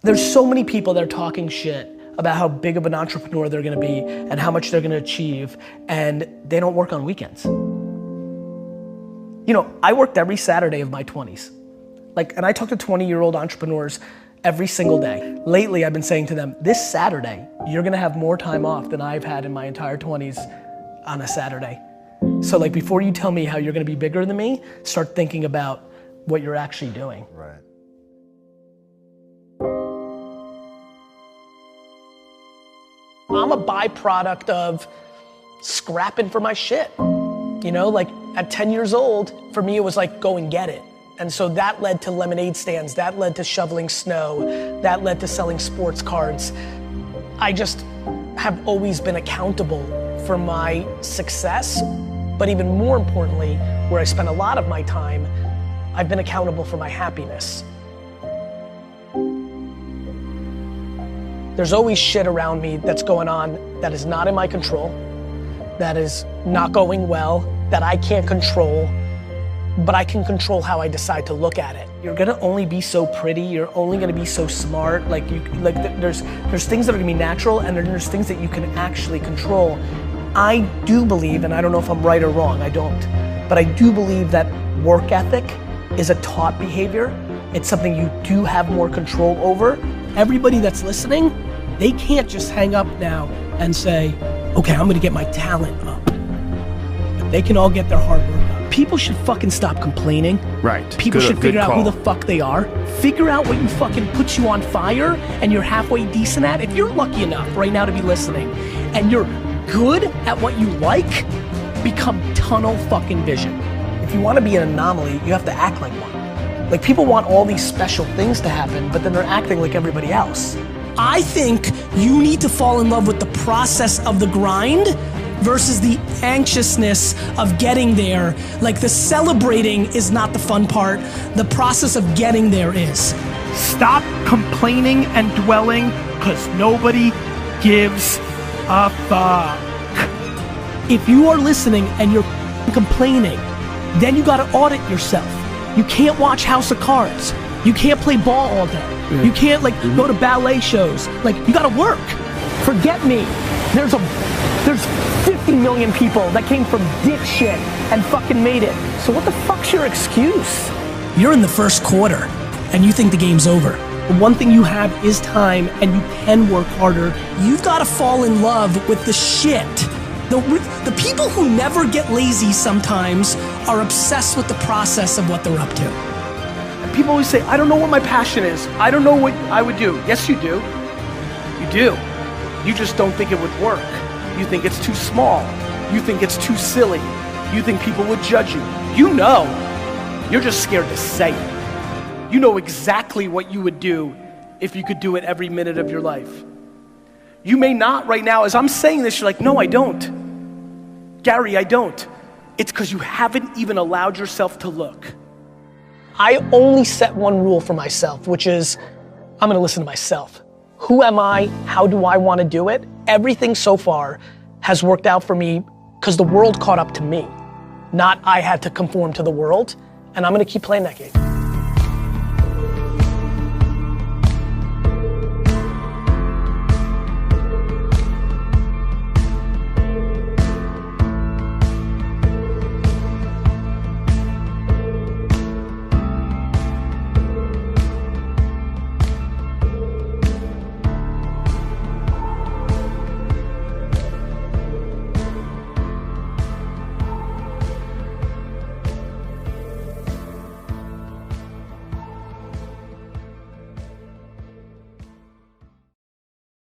There's so many people that are talking shit about how big of an entrepreneur they're gonna be and how much they're gonna achieve, and they don't work on weekends. You know, I worked every Saturday of my 20s. And I talk to 20-year-old entrepreneurs every single day. Lately, I've been saying to them, this Saturday, you're gonna have more time off than I've had in my entire 20s on a Saturday. So before you tell me how you're gonna be bigger than me, start thinking about what you're actually doing. Right. I'm a byproduct of scrapping for my shit. You know, at 10 years old, for me it was go and get it. And so that led to lemonade stands, that led to shoveling snow, that led to selling sports cards. I just have always been accountable for my success, but even more importantly, where I spend a lot of my time, I've been accountable for my happiness. There's always shit around me that's going on that is not in my control, that is not going well, that I can't control, but I can control how I decide to look at it. You're gonna only be so pretty, you're only gonna be so smart, there's things that are gonna be natural and there's things that you can actually control. I do believe, and I don't know if I'm right or wrong, I don't, but I do believe that work ethic is a taught behavior. It's something you do have more control over. Everybody that's listening, they can't just hang up now and say, okay, I'm gonna get my talent up. But they can all get their hard work up. People should fucking stop complaining. Right. People should figure out who the fuck they are. Figure out what you fucking puts you on fire and you're halfway decent at. If you're lucky enough right now to be listening and you're good at what you like, become tunnel fucking vision. If you wanna be an anomaly, you have to act like one. People want all these special things to happen, but then they're acting like everybody else. I think you need to fall in love with the process of the grind versus the anxiousness of getting there. The celebrating is not the fun part. The process of getting there is. Stop complaining and dwelling, because nobody gives a fuck. If you are listening and you're complaining, then you gotta audit yourself. You can't watch House of Cards. You can't play ball all day. You can't go to ballet shows. You gotta work. Forget me. There's 50 million people that came from dick shit and fucking made it. So what the fuck's your excuse? You're in the first quarter and you think the game's over. The one thing you have is time and you can work harder. You've gotta fall in love with the shit. The people who never get lazy sometimes are obsessed with the process of what they're up to. And people always say, I don't know what my passion is. I don't know what I would do. Yes, you do. You do. You just don't think it would work. You think it's too small. You think it's too silly. You think people would judge you. You know. You're just scared to say it. You know exactly what you would do if you could do it every minute of your life. You may not right now. As I'm saying this, you're like, no, I don't. Gary, I don't. It's because you haven't even allowed yourself to look. I only set one rule for myself, which is I'm gonna listen to myself. Who am I? How do I wanna do it? Everything so far has worked out for me because the world caught up to me, not I had to conform to the world, and I'm gonna keep playing that game.